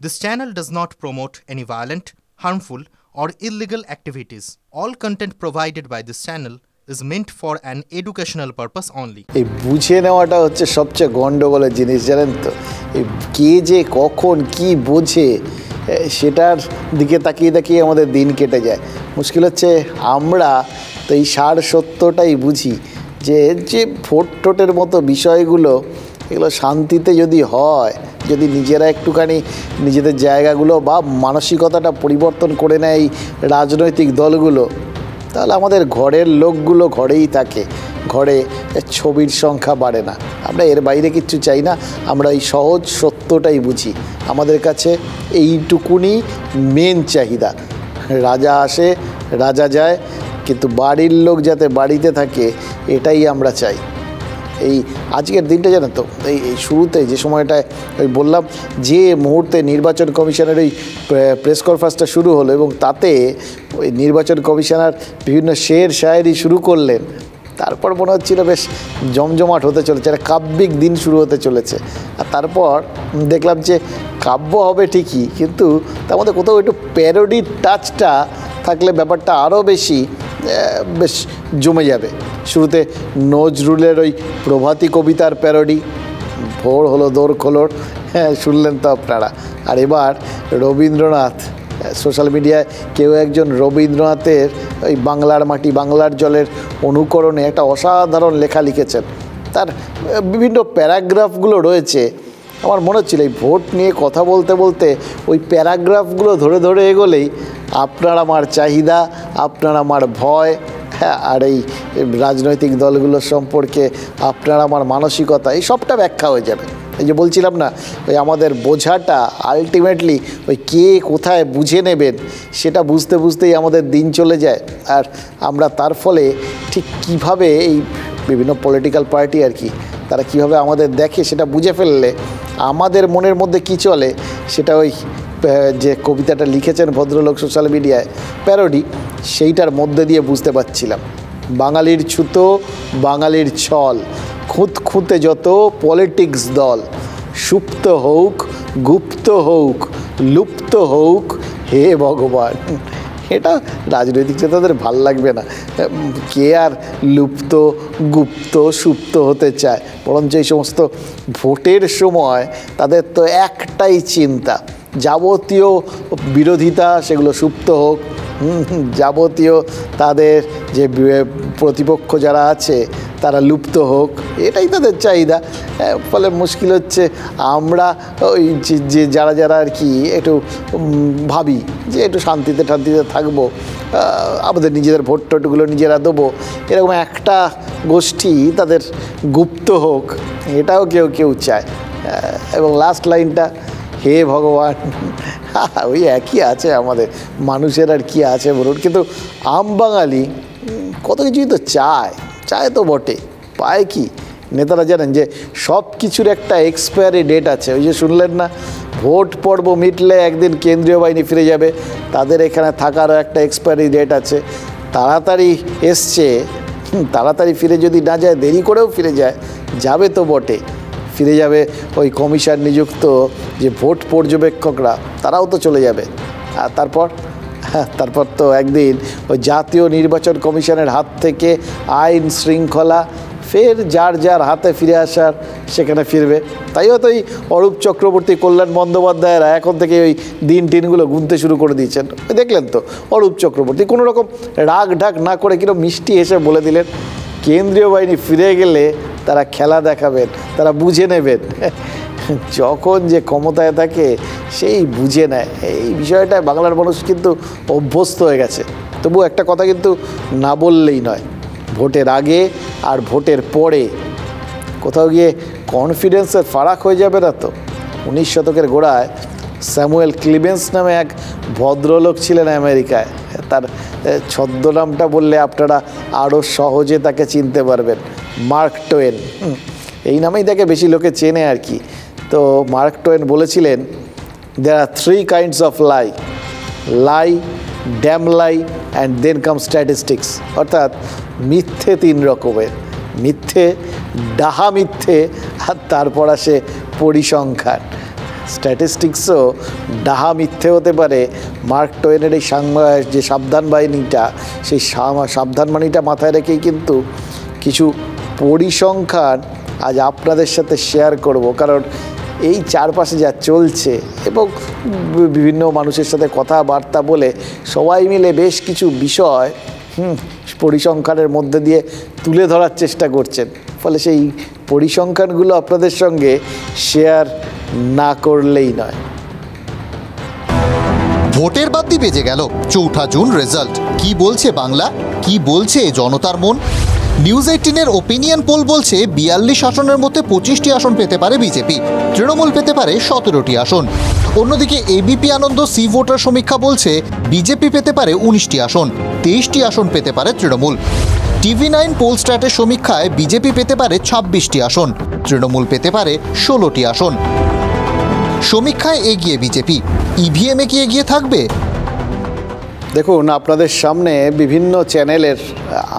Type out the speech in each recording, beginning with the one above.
This channel does not promote any violent, harmful, or illegal activities. All content provided by this channel is meant for an educational purpose only. এই বুঝে নেওয়াটা হচ্ছে সবচেয়ে গন্ডগোলের জিনিস, জানেন তো। এই কে যে কখন কি বোঝে সেটার দিকে তাকিয়ে তাকিয়ে আমাদের দিন কেটে যায়। মুশকিল হচ্ছে আমরা তো এই 60-70টাই বুঝি যে যে ভোট টোটের মতো বিষয়গুলো এগুলো শান্তিতে যদি হয়, যদি নিজেরা একটুখানি নিজেদের জায়গাগুলো বা মানসিকতাটা পরিবর্তন করে নেয় এই রাজনৈতিক দলগুলো, তাহলে আমাদের ঘরের লোকগুলো ঘরেই থাকে, ঘরে ছবির সংখ্যা বাড়ে না। আমরা এর বাইরে কিচ্ছু চাই না, আমরা এই সহজ সত্যটাই বুঝি। আমাদের কাছে এইটুকুনি মেন চাহিদা। রাজা আসে, রাজা যায়, কিন্তু বাড়ির লোক যাতে বাড়িতে থাকে এটাই আমরা চাই। এই আজকের দিনটা জানেন তো, এই শুরুতে যে সময়টায় ওই বললাম যে মুহূর্তে নির্বাচন কমিশনের ওই প্রেস কনফারেন্সটা শুরু হলো এবং তাতে ওই নির্বাচন কমিশনার বিভিন্ন শের শায়েরি শুরু করলেন, তারপর মনে হচ্ছিল বেশ জমজমাট হতে চলেছে, একটা কাব্যিক দিন শুরু হতে চলেছে। আর তারপর দেখলাম যে কাব্য হবে ঠিকই, কিন্তু তার মধ্যে কোথাও একটু প্যারোডির টাচটা থাকলে ব্যাপারটা আরও বেশ জমে যাবে। শুরুতে নজরুলের ওই প্রভাতী কবিতার প্যারোডি, ভোর হলো দোর খোলর, হ্যাঁ শুনলেন তো আপনারা। আর এবার রবীন্দ্রনাথ, সোশ্যাল মিডিয়ায় কেউ একজন রবীন্দ্রনাথের ওই বাংলার মাটি বাংলার জলের অনুকরণে একটা অসাধারণ লেখা লিখেছেন। তার বিভিন্ন প্যারাগ্রাফগুলো রয়েছে। আমার মনে হচ্ছিল এই ভোট নিয়ে কথা বলতে বলতে ওই প্যারাগ্রাফগুলো ধরে ধরে এগোলেই আপনার আমার চাহিদা, আপনার আমার ভয়, হ্যাঁ, আর এই রাজনৈতিক দলগুলোর সম্পর্কে আপনার আমার মানসিকতা, এই সবটা ব্যাখ্যা হয়ে যাবে। এই যে বলছিলাম না, ওই আমাদের বোঝাটা আলটিমেটলি ওই কে কোথায় বুঝে নেবেন সেটা বুঝতে বুঝতেই আমাদের দিন চলে যায়। আর আমরা তার ফলে ঠিক কিভাবে এই বিভিন্ন পলিটিক্যাল পার্টি আর কি তারা কিভাবে আমাদের দেখে সেটা বুঝে ফেললে আমাদের মনের মধ্যে কি চলে সেটা ওই যে কবিতাটা লিখেছেন ভদ্রলোক সোশ্যাল মিডিয়ায় প্যারোডি, সেইটার মধ্যে দিয়ে বুঝতে পারছিলাম। বাঙালির ছুতো বাঙালির ছল, খুঁতে যত পলিটিক্স দল, সুপ্ত হোক গুপ্ত হোক লুপ্ত হোক হে ভগবান। এটা রাজনৈতিক নেতাদের ভাল লাগবে না, কে আর লুপ্ত গুপ্ত সুপ্ত হতে চায়। বরঞ্চ এই সমস্ত ভোটের সময় তাদের তো একটাই চিন্তা, যাবতীয় বিরোধিতা সেগুলো সুপ্ত হোক, যাবতীয় তাদের যে প্রতিপক্ষ যারা আছে তারা লুপ্ত হোক, এটাই তাদের চাহিদা। ফলে মুশকিল হচ্ছে আমরা ওই যে যারা আর কি একটু ভাবি যে একটু শান্তিতে থাকবো, আমাদের নিজেদের ভোট টোটগুলো নিজেরা দেবো, এরকম একটা গোষ্ঠী তাদের গুপ্ত হোক, এটাও কেউ চায়। এবং লাস্ট লাইনটা হে ভগবান, ওই একই আছে আমাদের মানুষের, আর কি আছে বলুন। কিন্তু আম বাঙালি কত কিছুই তো চায় তো বটে, পায় কি? নেতারা জানেন যে সব কিছুর একটা এক্সপায়ারি ডেট আছে। ওই যে শুনলেন না, ভোট পর্ব মিটলে একদিন কেন্দ্রীয় বাহিনী ফিরে যাবে, তাদের এখানে থাকারও একটা এক্সপায়ারি ডেট আছে। তাড়াতাড়ি এসছে, তাড়াতাড়ি ফিরে যদি না যায়, দেরি করেও ফিরে যাবে তো বটে, ফিরে যাবে ওই কমিশন নিযুক্ত যে ভোট পর্যবেক্ষকরা, তারাও তো চলে যাবে। আর তারপর তো একদিন ওই জাতীয় নির্বাচন কমিশনের হাত থেকে আইন শৃঙ্খলা ফের যার হাতে ফিরে আসার সেখানে ফিরবে। তাই হয়তো ওই অরূপ চক্রবর্তী, কল্যাণ বন্দ্যোপাধ্যায়রা এখন থেকে ওই দিনটিনগুলো গুনতে শুরু করে দিয়েছেন। দেখলেন তো অরূপ চক্রবর্তী কোনো রকম রাগ ঢাক না করে কিরকম মিষ্টি এসে বলে দিলেন, কেন্দ্রীয় বাহিনী ফিরে গেলে তারা খেলা দেখাবেন, তারা বুঝে নেবেন। যখন যে ক্ষমতায় থাকে সেই বুঝে নেয়। এই বিষয়টায় বাংলার মানুষ কিন্তু অভ্যস্ত হয়ে গেছে। তবু একটা কথা কিন্তু না বললেই নয়, ভোটের আগে আর ভোটের পরে কোথাও গিয়ে কনফিডেন্সের ফারাক হয়ে যাবে না তো। 19 শতকের গোড়ায় স্যামুয়েল ক্লিমেন্স নামে এক ভদ্রলোক ছিলেন আমেরিকায়। তার ছদ্মনামটা বললে আপনারা আরও সহজে তাকে চিনতে পারবেন, মার্ক টোয়েন। এই নামেই তাকে বেশি লোকে চেনে আর কি। তো মার্ক টোয়েন বলেছিলেন, there are 3 kinds of lie, damn lie and then come statistics। অর্থাৎ মিথ্যে 3 রকমের, মিথ্যে, ডাহা মিথ্যে, আর তারপর আসে পরিসংখ্যান। স্ট্যাটিস্টিক্সও ডাহা মিথ্যে হতে পারে। মার্ক টোয়েনের এই যে সাবধান বাহিনীটা, সেই সাবধান বাহিনীটা মাথায় রেখেই কিন্তু কিছু পরিসংখ্যান আজ আপনাদের সাথে শেয়ার করব। কারণ এই চারপাশে যা চলছে এবং বিভিন্ন মানুষের সাথে কথাবার্তা বলে সবাই মিলে বেশ কিছু বিষয় পরিসংখ্যানের মধ্যে দিয়ে তুলে ধরার চেষ্টা করছেন, ফলে সেই পরিসংখ্যানগুলো আপনাদের সঙ্গে শেয়ার না করলেই নয়। ভোটের বাদ্যি বেজে গেল, ৪ জুন রেজাল্ট। কি বলছে বাংলা, কি বলছে জনতার মন? নিউজ 18-এর ওপিনিয়ন পোল বলছে ৪২ আসনের মধ্যে ২৫টি আসন পেতে পারে বিজেপি, তৃণমূল পেতে পারে ১৭টি আসন। অন্যদিকে এবিপি আনন্দ সি ভোটার সমীক্ষা বলছে বিজেপি পেতে পারে ১৯টি আসন, ২৩টি আসন পেতে পারে তৃণমূল। TV9 পোল স্ট্যাটের সমীক্ষায় বিজেপি পেতে পারে ২৬টি আসন, তৃণমূল পেতে পারে ১৬টি আসন। সমীক্ষায় এগিয়ে বিজেপি, ইভিএমে কি এগিয়ে থাকবে? দেখুন, আপনাদের সামনে বিভিন্ন চ্যানেলের,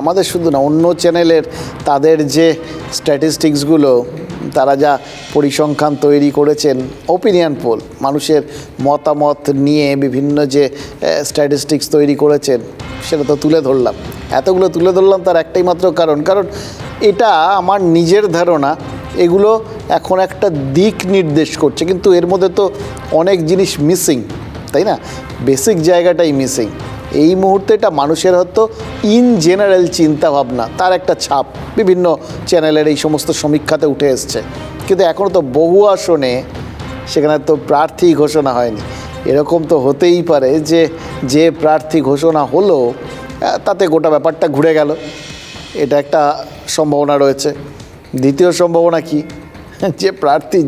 আমাদের শুধু না অন্য চ্যানেলের, তাদের যে স্ট্যাটিস্টিক্সগুলো, তারা যা পরিসংখ্যান তৈরি করেছেন, ওপিনিয়ন পোল, মানুষের মতামত নিয়ে বিভিন্ন যে স্ট্যাটিস্টিক্স তৈরি করেছেন, সেটা তো তুলে ধরলাম। এতগুলো তুলে ধরলাম তার একটাই মাত্র কারণ এটা আমার নিজের ধারণা, এগুলো এখন একটা দিক নির্দেশ করছে, কিন্তু এর মধ্যে তো অনেক জিনিস মিসিং, তাই না? বেসিক জায়গাটাই মিসিং। এই মুহূর্তে এটা মানুষের হয়তো ইন জেনারেল চিন্তাভাবনা, তার একটা ছাপ বিভিন্ন চ্যানেলের এই সমস্ত সমীক্ষাতে উঠে এসছে, কিন্তু এখনও তো বহু আসনে সেখানে তো প্রার্থী ঘোষণা হয়নি। এরকম তো হতেই পারে যে প্রার্থী ঘোষণা হলো তাতে গোটা ব্যাপারটা ঘুরে গেল, এটা একটা সম্ভাবনা রয়েছে। দ্বিতীয় সম্ভাবনা কি, যে প্রার্থী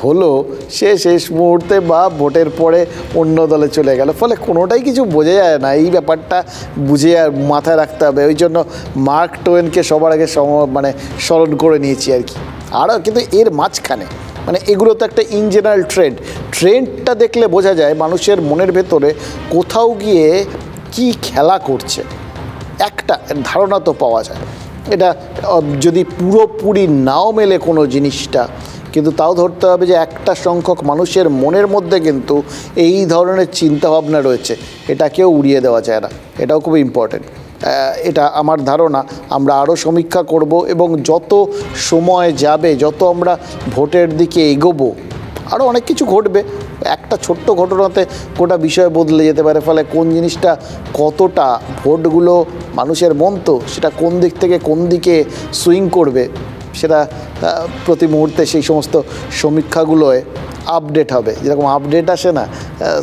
হলো সে শেষ মুহূর্তে বা ভোটের পরে অন্য দলে চলে গেল, ফলে কোনোটাই কিছু বোঝা যায় না। এই ব্যাপারটা বুঝে আর মাথায় রাখতে হবে। ওই জন্য মার্ক টোয়েনকে সবার আগে স্মরণ করে নিয়েছি আর কি। আরও কিন্তু এর মাঝখানে এগুলো তো একটা ইন জেনারেল ট্রেন্ডটা দেখলে বোঝা যায় মানুষের মনের ভেতরে কোথাও গিয়ে কি খেলা করছে, একটা ধারণা তো পাওয়া যায়। এটা যদি পুরোপুরি নাও মেলে কোনো জিনিসটা, কিন্তু তাও ধরতে হবে যে একটা সংখ্যক মানুষের মনের মধ্যে কিন্তু এই ধরনের চিন্তাভাবনা রয়েছে, এটাকেও উড়িয়ে দেওয়া যায় না। এটাও খুব ইম্পর্টেন্ট। এটা আমার ধারণা। আমরা আরও সমীক্ষা করব এবং যত সময় যাবে, যত আমরা ভোটের দিকে এগোবো, আরও অনেক কিছু ঘটবে। একটা ছোট্ট ঘটনাতে গোটা বিষয় বদলে যেতে পারে, ফলে কোন জিনিসটা কতটা ভোটগুলো মানুষের মন তো সেটা কোন দিক থেকে কোন দিকে সুইং করবে, সেটা প্রতি মুহূর্তে সেই সমস্ত সমীক্ষাগুলোয় আপডেট হবে। যেরকম আপডেট আসে না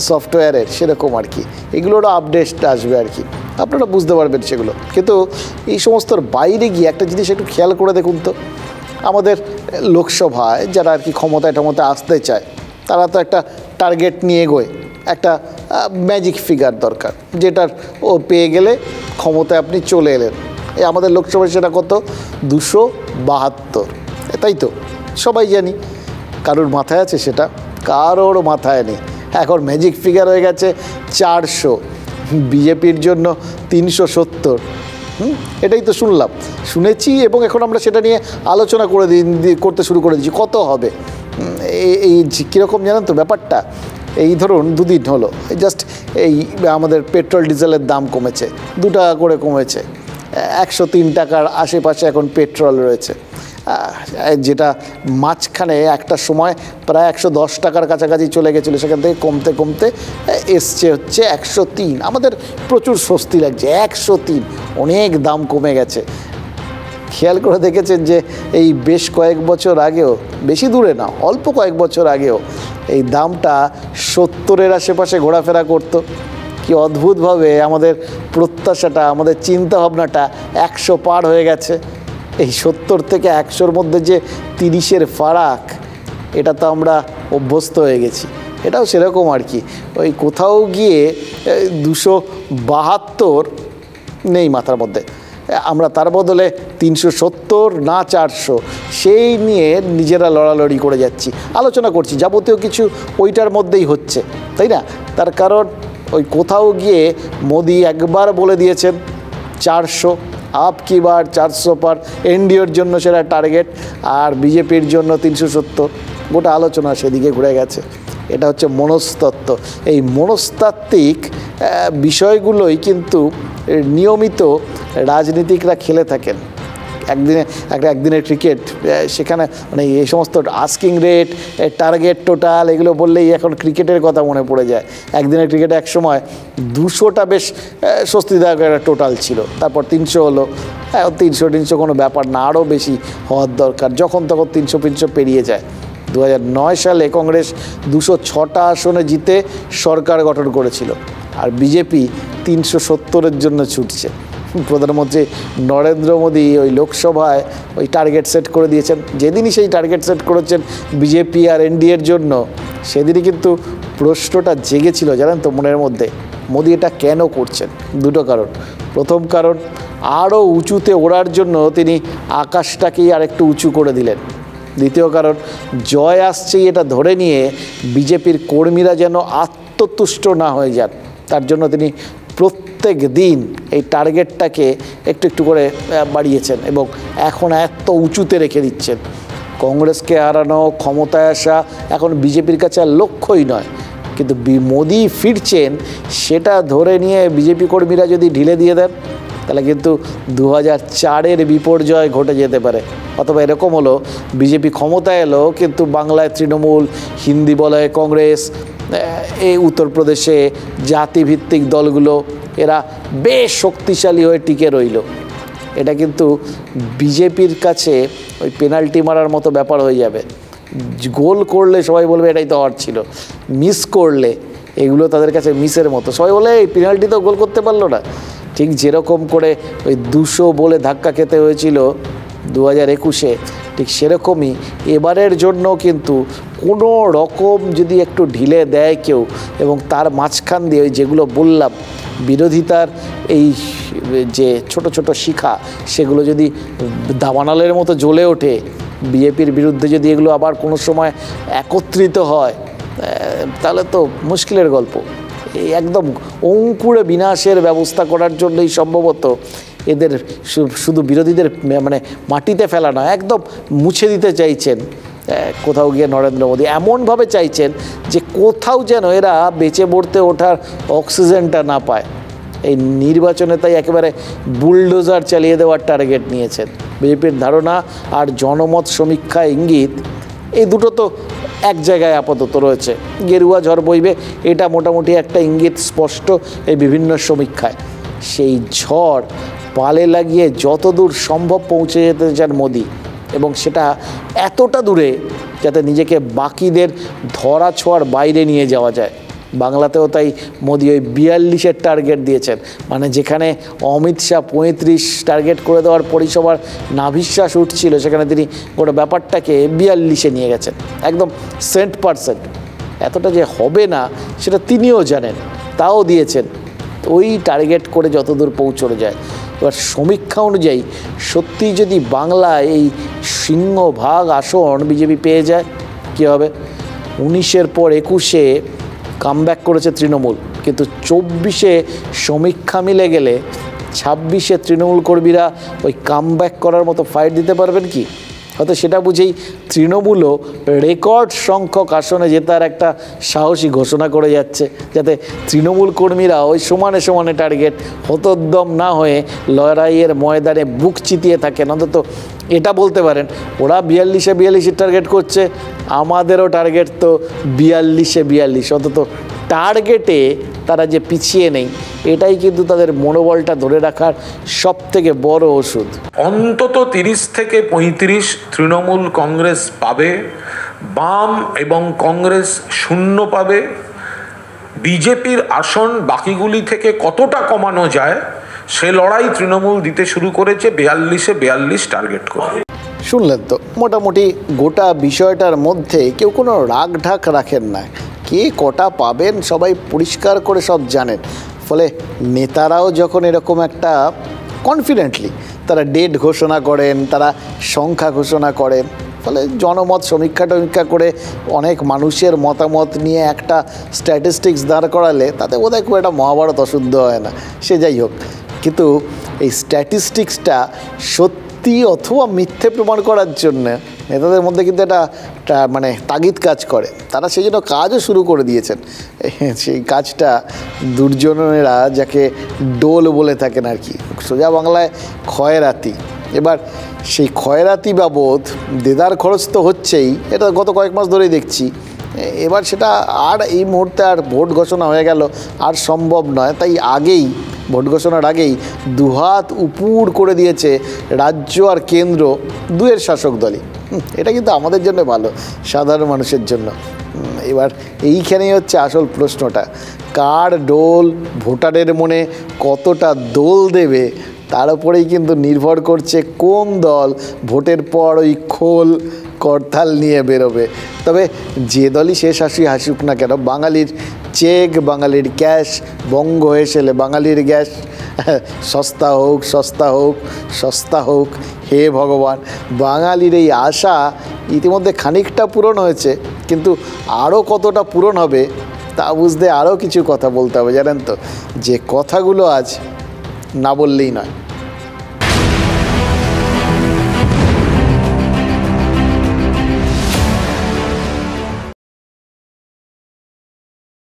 সফটওয়্যারের, সেরকম আর কি এগুলোরও আপডেট আসবে আর কি, আপনারা বুঝতে পারবেন সেগুলো। কিন্তু এই সমস্তর বাইরে গিয়ে একটা জিনিস একটু খেয়াল করে দেখুন তো, আমাদের লোকসভায় যারা আর কি ক্ষমতায় আসতে চায়, তারা তো একটা টার্গেট নিয়ে এগোয়, একটা ম্যাজিক ফিগার দরকার, যেটার ও পেয়ে গেলে ক্ষমতায় আপনি চলে এলেন। এই আমাদের লোকসভায় সেটা কত, 272, তাই তো সবাই জানি। কারোর মাথায় আছে সেটা? কারোর মাথায় নেই। এখন ম্যাজিক ফিগার হয়ে গেছে 400, বিজেপির জন্য 370। এটাই তো শুনেছি এবং এখন আমরা সেটা নিয়ে আলোচনা করতে শুরু করে দিয়েছি, কত হবে। এই কীরকম জানেন তো ব্যাপারটা, এই ধরুন 2 দিন হলো জাস্ট এই আমাদের পেট্রোল ডিজেলের দাম কমেছে, 2 টাকা করে কমেছে, 103 টাকার আশেপাশে এখন পেট্রোল রয়েছে, যেটা মাঝখানে একটা সময় প্রায় 110 টাকার কাছাকাছি চলে গেছিলো, সেখান থেকে কমতে কমতে এসছে হচ্ছে 103। আমাদের প্রচুর স্বস্তি লাগছে, 103, অনেক দাম কমে গেছে। খেয়াল করে দেখেছেন যে এই বেশ কয়েক বছর আগেও, বেশি দূরে না, অল্প কয়েক বছর আগেও এই দামটা 70-এর আশেপাশে ঘোরাফেরা করতো। কি অদ্ভুতভাবে আমাদের প্রত্যাশাটা, আমাদের চিন্তাভাবনাটা 100 পার হয়ে গেছে। এই 70 থেকে 100-র মধ্যে যে 30-এর ফারাক, এটা তো আমরা অভ্যস্ত হয়ে গেছি। এটাও সেরকম আর কি, ওই কোথাও গিয়ে 272 নেই মাথার মধ্যে, আমরা তার বদলে 370 না 400 সেই নিয়ে নিজেরা লড়ালড়ি করে যাচ্ছি, আলোচনা করছি, যাবতীয় কিছু ওইটার মধ্যেই হচ্ছে, তাই না? তার কারণ ওই কোথাও গিয়ে মোদি একবার বলে দিয়েছেন 400, আপ কি বার 400 পার, এনডিওর জন্য সেটা টার্গেট, আর বিজেপির জন্য 370। গোটা আলোচনা সেদিকে ঘুরে গেছে। এটা হচ্ছে মনস্তত্ত্ব। এই মনস্তাত্ত্বিক বিষয়গুলোই কিন্তু নিয়মিত রাজনীতিকরা খেলে থাকেন। একদিনের ক্রিকেট, সেখানে মানে এই সমস্ত আস্কিং রেট, টার্গেট টোটাল এগুলো বললেই এখন ক্রিকেটের কথা মনে পড়ে যায়। একদিনের ক্রিকেটে এক সময় 200টা বেশ স্বস্তিদায়ক একটা টোটাল ছিল, তারপর 300 হলো। 300 কোনো ব্যাপার না, আরও বেশি হওয়ার দরকার। যখন তখন 300 পেরিয়ে যায়। 2009 সালে কংগ্রেস 206টা আসনে জিতে সরকার গঠন করেছিল, আর বিজেপি 370-এর জন্য ছুটছে। প্রধানমন্ত্রী নরেন্দ্র মোদী ওই লোকসভায় ওই টার্গেট সেট করে দিয়েছেন। যেদিনই সেই টার্গেট সেট করেছেন বিজেপি আর এনডিএর জন্য, সেদিনই কিন্তু প্রশ্নটা জেগেছিল, জানেন তো, মনের মধ্যে, মোদী এটা কেন করছেন? দুটো কারণ। প্রথম কারণ, আরও উঁচুতে ওড়ার জন্য তিনি আকাশটাকেই আরেকটু উঁচু করে দিলেন। দ্বিতীয় কারণ, জয় আসছেই এটা ধরে নিয়ে বিজেপির কর্মীরা যেন আত্মতুষ্ট না হয়ে যান, তার জন্য তিনি প্রত্যেক দিন এই টার্গেটটাকে একটু একটু করে বাড়িয়েছেন এবং এখন এত উঁচুতে রেখে দিচ্ছেন। কংগ্রেসকে হারানো, ক্ষমতায় আসা এখন বিজেপির কাছে আর লক্ষ্যই নয়। কিন্তু মোদী ফিরছেন সেটা ধরে নিয়ে বিজেপি কর্মীরা যদি ঢিলে দিয়ে দেন, তাহলে কিন্তু 2004-এর বিপর্যয় ঘটে যেতে পারে। অথবা এরকম হলো, বিজেপি ক্ষমতায় এলো কিন্তু বাংলায় তৃণমূল, হিন্দি বলয়ে কংগ্রেস, এই উত্তরপ্রদেশে জাতিভিত্তিক দলগুলো এরা বেশ শক্তিশালী হয়ে টিকে রইল। এটা কিন্তু বিজেপির কাছে ওই পেনাল্টি মারার মতো ব্যাপার হয়ে যাবে। গোল করলে সবাই বলবে এটাই তো হওয়ার ছিল, মিস করলে এগুলো তাদের কাছে মিসের মতো। সবাই বলে এই পেনাল্টি তো গোল করতে পারলো না। ঠিক যেরকম করে ওই 200 বলে ধাক্কা খেতে হয়েছিল 2021-এ, ঠিক সেরকমই এবারের জন্য কিন্তু কোনো রকম যদি একটু ঢিলে দেয় কেউ, এবং তার মাঝখান দিয়ে ওই যেগুলো বললাম বিরোধিতার এই যে ছোট ছোট শিখা, সেগুলো যদি দাবানলের মতো জ্বলে ওঠে, বিজেপির বিরুদ্ধে যদি এগুলো আবার কোনো সময় একত্রিত হয়, তাহলে তো মুশকিলের গল্প। এই একদম অঙ্কুরে বিনাশের ব্যবস্থা করার জন্যই সম্ভবত এদের শুধু বিরোধীদের মানে মাটিতে ফেলা নয়, একদম মুছে দিতে চাইছেন কোথাও গিয়ে নরেন্দ্র মোদী। এমনভাবে চাইছেন যে কোথাও যেন এরা বেঁচে পড়তে ওঠার অক্সিজেনটা না পায়। এই নির্বাচনে তাই একেবারে বুলডোজার চালিয়ে দেওয়ার টার্গেট নিয়েছেন। বিজেপির ধারণা আর জনমত সমীক্ষা ইঙ্গিত এই দুটো তো এক জায়গায় আপাতত রয়েছে। গেরুয়া ঝড় বইবে, এটা মোটামুটি একটা ইঙ্গিত স্পষ্ট এই বিভিন্ন সমীক্ষায়। সেই ঝড় পালে লাগিয়ে যত দূর সম্ভব পৌঁছে যেতে চান মোদী, এবং সেটা এতটা দূরে যাতে নিজেকে বাকিদের ধরা ছোঁয়ার বাইরে নিয়ে যাওয়া যায়। বাংলাতেও তাই মোদী ওই 42-এর টার্গেট দিয়েছেন, মানে যেখানে অমিত শাহ 35 টার্গেট করে দেওয়ার পরিষেবার নাভিশ্বাস উঠছিল, সেখানে তিনি গোটা ব্যাপারটাকে 42-এ নিয়ে গেছেন, একদম 100%। এতটা যে হবে না সেটা তিনিও জানেন, তাও দিয়েছেন। ওই টার্গেট করে যতদূর পৌঁছানো যায়। এবার সমীক্ষা অনুযায়ী সত্যি যদি বাংলায় এই সিংহভাগ আসন বিজেপি পেয়ে যায়, কী হবে? 19-এর পর 21-এ কামব্যাক করেছে তৃণমূল, কিন্তু 24-এ সমীক্ষা মিলে গেলে 26-এ তৃণমূল কর্মীরা ওই কামব্যাক করার মতো ফাইট দিতে পারবেন কি? হয়তো সেটা বুঝেই তৃণমূলও রেকর্ড সংখ্যক আসনে জেতার একটা সাহসী ঘোষণা করে যাচ্ছে, যাতে তৃণমূল কর্মীরা ওই সমানে সমানে টার্গেট হতোদ্যম না হয়ে লড়াইয়ের ময়দানে বুক চিতিয়ে থাকেন। অন্তত এটা বলতে পারেন, ওরা 42-এ টার্গেট করছে, আমাদেরও টার্গেট তো 42-এ। অন্তত টার্গেটে তারা যে পিছিয়ে নেই, এটাই কিন্তু তাদের মনোবলটা ধরে রাখার সবথেকে বড় ওষুধ। অন্তত 30 থেকে 35 তৃণমূল কংগ্রেস পাবে, বাম এবং কংগ্রেস শূন্য পাবে। বিজেপির আসন বাকিগুলি থেকে কতটা কমানো যায় সে লড়াই তৃণমূল দিতে শুরু করেছে 42-এ টার্গেট করে। শুনলেন তো, মোটামুটি গোটা বিষয়টার মধ্যে কেউ কোনো রাগ ঢাক রাখেন না। কে কটা পাবেন সবাই পরিষ্কার করে সব জানেন। ফলে নেতারাও যখন এরকম একটা কনফিডেন্টলি তারা ডেট ঘোষণা করেন, তারা সংখ্যা ঘোষণা করেন, ফলে জনমত সমীক্ষা করে অনেক মানুষের মতামত নিয়ে একটা স্ট্যাটিস্টিক্স দাঁড় করালে তাতে বোধহয় খুব একটা মহাভারত অশুদ্ধ হয় না। সে যাই হোক, কিন্তু এই স্ট্যাটিস্টিক্সটা সত্যি অথবা মিথ্যে প্রমাণ করার জন্য নেতাদের মধ্যে কিন্তু একটা মানে তাগিদ কাজ করে, তারা সেই জন্য কাজও শুরু করে দিয়েছেন। সেই কাজটা দুর্জনেরা যাকে ডোল বলে থাকেন আর কি, সোজা বাংলায় খয়রাতি। এবার সেই খয়রাতি বাবদ দেদার খরচ তো হচ্ছেই, এটা গত কয়েক মাস ধরেই দেখছি। এবার সেটা আর এই মুহূর্তে আর ভোট ঘোষণা হয়ে গেল আর সম্ভব নয়, তাই আগেই ভোট ঘোষণার আগেই দুহাত উপুড় করে দিয়েছে রাজ্য আর কেন্দ্র দুয়ের শাসক দলই। এটা কিন্তু আমাদের জন্য ভালো, সাধারণ মানুষের জন্য। এবার এইখানেই হচ্ছে আসল প্রশ্নটা, কার ডোল ভোটারের মনে কতটা দোল দেবে তার উপরেই কিন্তু নির্ভর করছে কোন দল ভোটের পর ওই খোল করতাল নিয়ে বেরোবে। তবে যে দলই শেষ হাসুক না কেন, বাঙালির চেক, বাঙালির ক্যাশ বঙ্গ হয়েছেলে বাঙালির গ্যাস সস্তা হোক সস্তা হোক সস্তা হোক, হে ভগবান। বাঙালির এই আশা ইতিমধ্যে খানিকটা পূরণ হয়েছে, কিন্তু আরও কতটা পূরণ হবে তা বুঝতে আরও কিছু কথা বলতে হবে, জানেন তো, যে কথাগুলো আজ না বললেই নয়।